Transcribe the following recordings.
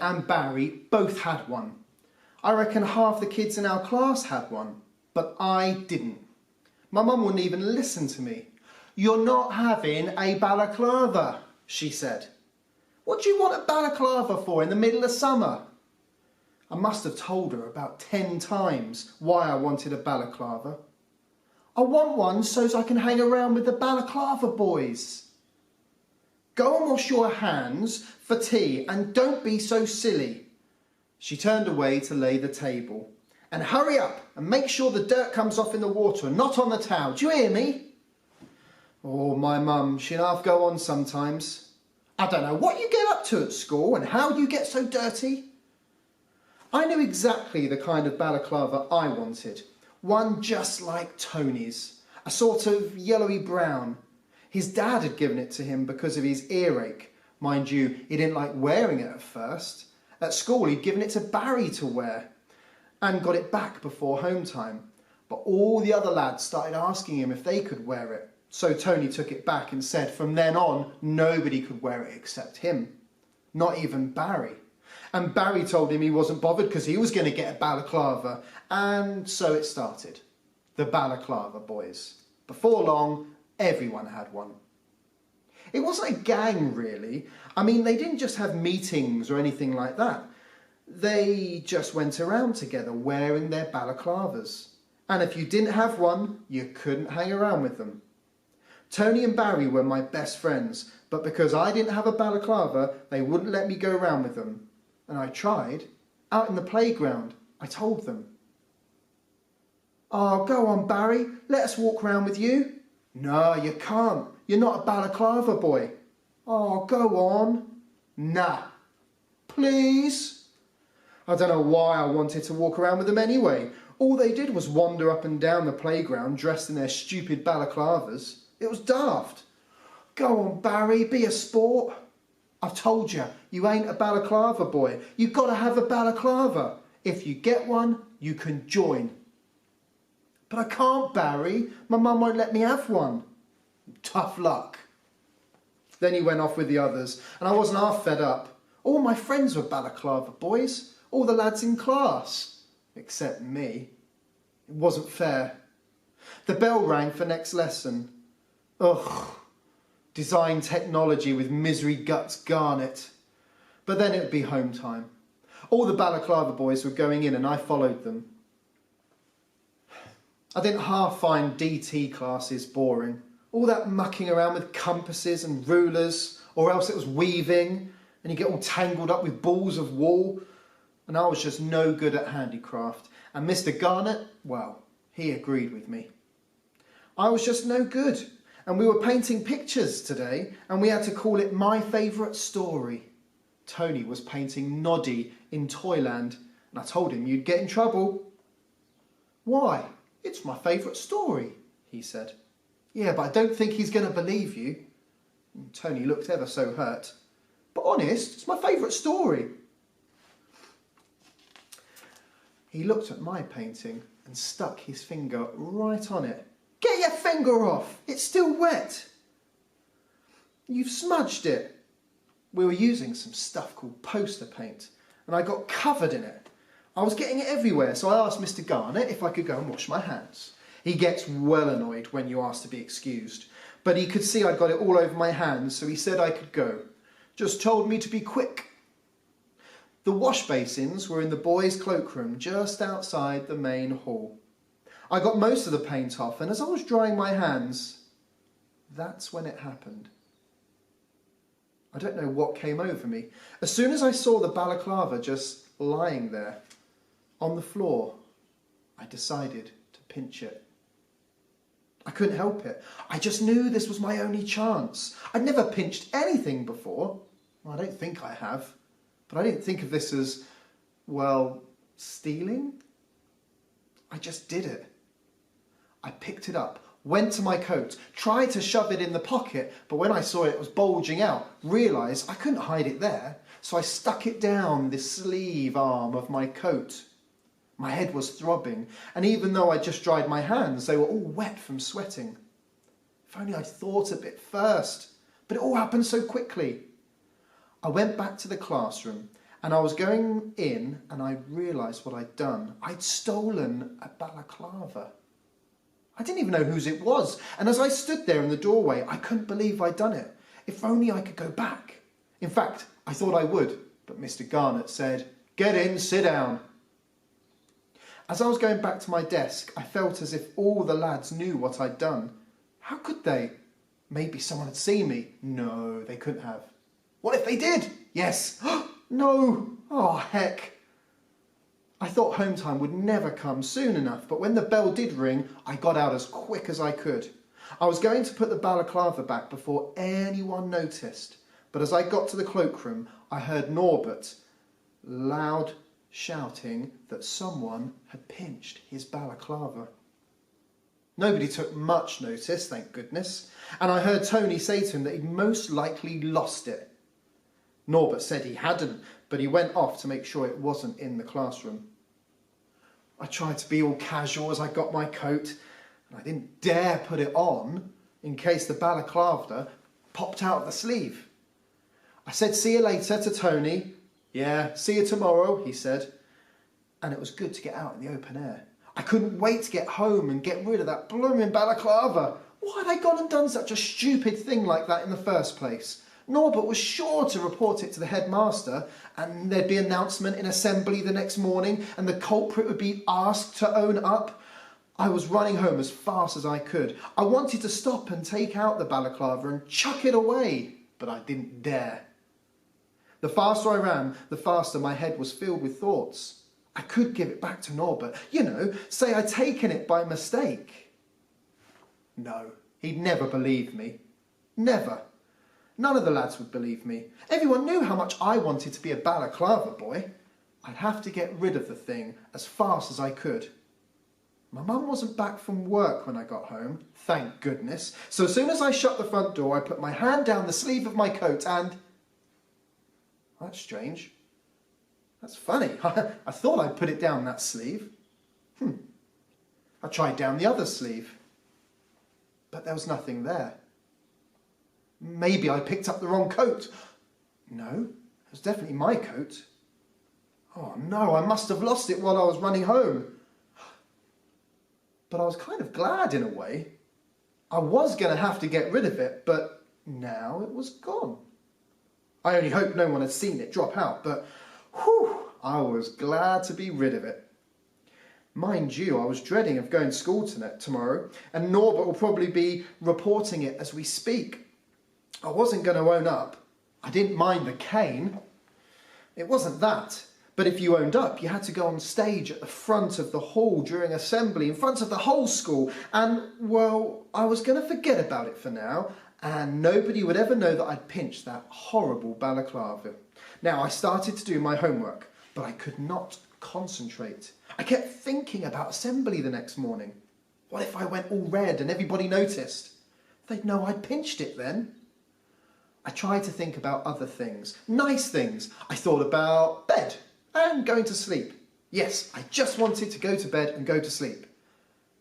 and Barry both had one. I reckon half the kids in our class had one, but I didn't. My mum wouldn't even listen to me. "You're not having a balaclava," she said. "What do you want a balaclava for in the middle of summer?" I must have told her about 10 times why I wanted a balaclava. "I want one so I can hang around with the balaclava boys." "Go and wash your hands for tea and don't be so silly." She turned away to lay the table. "And hurry up and make sure the dirt comes off in the water and not on the towel. Do you hear me?" Oh, my mum, she'd half go on sometimes. "I don't know what you get up to at school and how you get so dirty." I knew exactly the kind of balaclava I wanted. One just like Tony's, a sort of yellowy brown. His dad had given it to him because of his earache. Mind you, he didn't like wearing it at first. At school he'd given it to Barry to wear and got it back before home time. But all the other lads started asking him if they could wear it. So Tony took it back and said from then on nobody could wear it except him. Not even Barry. And Barry told him he wasn't bothered because he was going to get a balaclava. And so it started. The balaclava boys. Before long, everyone had one. It wasn't a gang, really. I mean, they didn't just have meetings or anything like that. They just went around together wearing their balaclavas. And if you didn't have one, you couldn't hang around with them. Tony and Barry were my best friends, but because I didn't have a balaclava, they wouldn't let me go around with them. And I tried. Out in the playground, I told them. "Oh, go on, Barry, let us walk round with you." "No, you can't. You're not a balaclava boy." "Oh, go on." "Nah." "Please." I don't know why I wanted to walk around with them anyway. All they did was wander up and down the playground dressed in their stupid balaclavas. It was daft. "Go on, Barry, be a sport." "I've told you, you ain't a balaclava boy. You've got to have a balaclava. If you get one, you can join." "But I can't, Barry. My mum won't let me have one." "Tough luck." Then he went off with the others, and I wasn't half fed up. All my friends were balaclava boys, all the lads in class, except me. It wasn't fair. The bell rang for next lesson. Ugh. Design technology with misery guts garnet. But then it would be home time. All the balaclava boys were going in and I followed them. I didn't half find DT classes boring. All that mucking around with compasses and rulers, or else it was weaving, and you get all tangled up with balls of wool. And I was just no good at handicraft. And Mr. Garnett, well, he agreed with me. I was just no good. And we were painting pictures today, and we had to call it My Favourite Story. Tony was painting Noddy in Toyland, and I told him you'd get in trouble. "Why? It's my favourite story," he said. "Yeah, but I don't think he's going to believe you." And Tony looked ever so hurt. "But honest, it's my favourite story." He looked at my painting and stuck his finger right on it. "Get your finger off! It's still wet." "You've smudged it." We were using some stuff called poster paint, and I got covered in it. I was getting it everywhere, so I asked Mr. Garnett if I could go and wash my hands. He gets well annoyed when you ask to be excused, but he could see I'd got it all over my hands, so he said I could go. Just told me to be quick. The wash basins were in the boys' cloakroom just outside the main hall. I got most of the paint off, and as I was drying my hands, that's when it happened. I don't know what came over me. As soon as I saw the balaclava just lying there on the floor, I decided to pinch it. I couldn't help it. I just knew this was my only chance. I'd never pinched anything before. Well, I don't think I have. But I didn't think of this as, well, stealing. I just did it. I picked it up, went to my coat, tried to shove it in the pocket, but when I saw it was bulging out, realised I couldn't hide it there, so I stuck it down the sleeve arm of my coat. My head was throbbing, and even though I'd just dried my hands, they were all wet from sweating. If only I'd thought a bit first, but it all happened so quickly. I went back to the classroom, And I was going in and I realised what I'd done. I'd stolen a balaclava. I didn't even know whose it was. And as I stood there in the doorway, I couldn't believe I'd done it. If only I could go back. In fact, I thought I would, but Mr. Garnett said, "Get in, sit down." As I was going back to my desk, I felt as if all the lads knew what I'd done. How could they? Maybe someone had seen me. No, they couldn't have. What if they did? Yes. No. Oh, heck. I thought home time would never come soon enough, but when the bell did ring, I got out as quick as I could. I was going to put the balaclava back before anyone noticed, but as I got to the cloakroom, I heard Norbert loud shouting that someone had pinched his balaclava. Nobody took much notice, thank goodness, and I heard Tony say to him that he'd most likely lost it. Norbert said he hadn't, but he went off to make sure it wasn't in the classroom. I tried to be all casual as I got my coat, and I didn't dare put it on in case the balaclava popped out of the sleeve. I said, "See you later" to Tony. "Yeah, see you tomorrow," he said. And it was good to get out in the open air. I couldn't wait to get home and get rid of that blooming balaclava. Why had I gone and done such a stupid thing like that in the first place? Norbert was sure to report it to the headmaster, and there'd be an announcement in assembly the next morning, and the culprit would be asked to own up. I was running home as fast as I could. I wanted to stop and take out the balaclava and chuck it away, but I didn't dare. The faster I ran, the faster my head was filled with thoughts. I could give it back to Norbert. You know, say I'd taken it by mistake. No, he'd never believe me. Never. None of the lads would believe me. Everyone knew how much I wanted to be a balaclava boy. I'd have to get rid of the thing as fast as I could. My mum wasn't back from work when I got home, thank goodness. So as soon as I shut the front door, I put my hand down the sleeve of my coat and... That's strange. That's funny. I thought I'd put it down that sleeve. I tried down the other sleeve, but there was nothing there. Maybe I picked up the wrong coat. No, it was definitely my coat. Oh no, I must have lost it while I was running home. But I was kind of glad in a way. I was going to have to get rid of it, but now it was gone. I only hope no one had seen it drop out, but whew, I was glad to be rid of it. Mind you, I was dreading of going to school tomorrow, and Norbert will probably be reporting it as we speak. I wasn't going to own up. I didn't mind the cane. It wasn't that. But if you owned up, you had to go on stage at the front of the hall during assembly, in front of the whole school. And, well, I was going to forget about it for now, and nobody would ever know that I'd pinched that horrible balaclava. Now, I started to do my homework, but I could not concentrate. I kept thinking about assembly the next morning. What if I went all red and everybody noticed? They'd know I'd pinched it then. I tried to think about other things, nice things. I thought about bed and going to sleep. Yes, I just wanted to go to bed and go to sleep.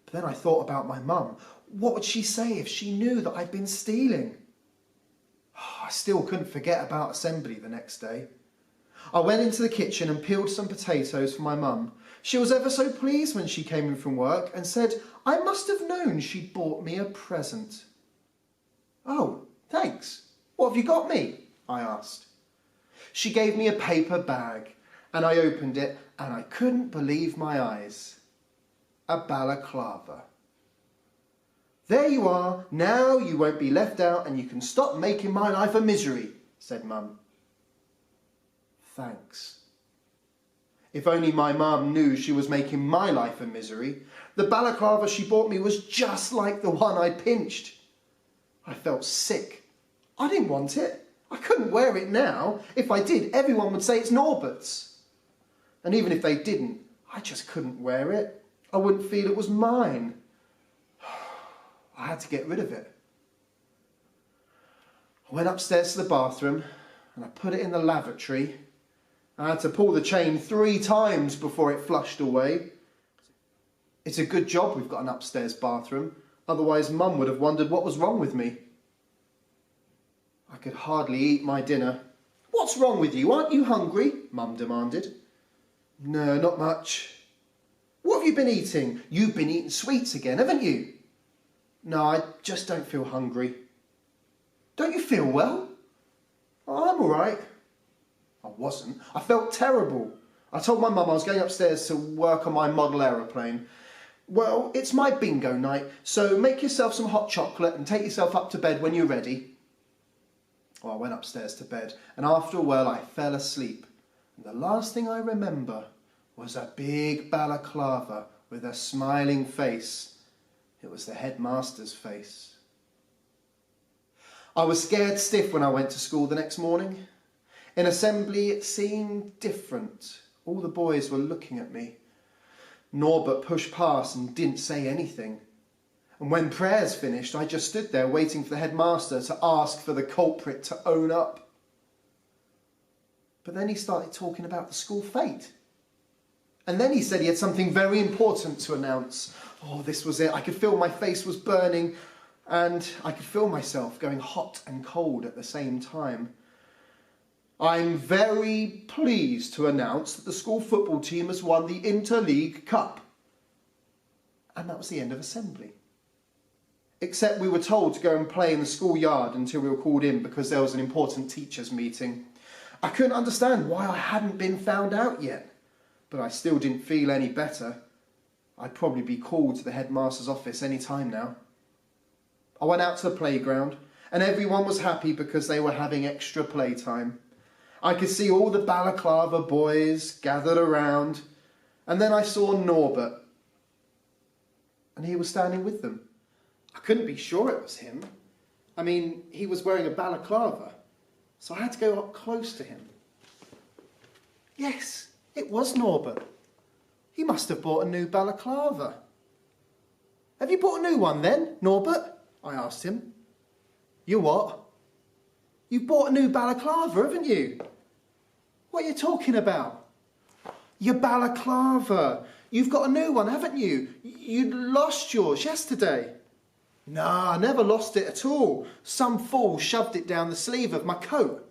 But then I thought about my mum. What would she say if she knew that I'd been stealing? I still couldn't forget about assembly the next day. I went into the kitchen and peeled some potatoes for my mum. She was ever so pleased when she came in from work and said I must have known she'd bought me a present. "Oh, thanks. What have you got me?" I asked. She gave me a paper bag and I opened it and I couldn't believe my eyes. A balaclava. "There you are. Now you won't be left out and you can stop making my life a misery," said Mum. Thanks. If only my mum knew she was making my life a misery. The balaclava she bought me was just like the one I pinched. I felt sick. I didn't want it. I couldn't wear it now. If I did, everyone would say it's Norbert's. And even if they didn't, I just couldn't wear it. I wouldn't feel it was mine. I had to get rid of it. I went upstairs to the bathroom and I put it in the lavatory. I had to pull the chain 3 times before it flushed away. It's a good job we've got an upstairs bathroom, otherwise Mum would have wondered what was wrong with me. I could hardly eat my dinner. "What's wrong with you? Aren't you hungry?" Mum demanded. No, not much. What have you been eating? You've been eating sweets again, haven't you? No, I just don't feel hungry. Don't you feel well? Oh, I'm all right. I wasn't. I felt terrible. I told my mum I was going upstairs to work on my model aeroplane. Well, it's my bingo night, so make yourself some hot chocolate and take yourself up to bed when you're ready. Well, I went upstairs to bed, and after a while I fell asleep. And the last thing I remember was a big balaclava with a smiling face. It was the headmaster's face. I was scared stiff when I went to school the next morning. In assembly, it seemed different. All the boys were looking at me. Norbert pushed past and didn't say anything. And when prayers finished, I just stood there waiting for the headmaster to ask for the culprit to own up. But then he started talking about the school fete. And then he said he had something very important to announce. Oh, this was it. I could feel my face was burning, and I could feel myself going hot and cold at the same time. I'm very pleased to announce that the school football team has won the Interleague Cup. And that was the end of assembly. Except we were told to go and play in the schoolyard until we were called in because there was an important teachers' meeting. I couldn't understand why I hadn't been found out yet, but I still didn't feel any better. I'd probably be called to the headmaster's office any time now. I went out to the playground and everyone was happy because they were having extra playtime. I could see all the balaclava boys gathered around, and then I saw Norbert, and he was standing with them. I couldn't be sure it was him. I mean, he was wearing a balaclava, so I had to go up close to him. Yes, it was Norbert. He must have bought a new balaclava. Have you bought a new one then, Norbert? I asked him. You what? You've bought a new balaclava, haven't you? What are you talking about? Your balaclava. You've got a new one, haven't you? You lost yours yesterday. No, I never lost it at all. Some fool shoved it down the sleeve of my coat.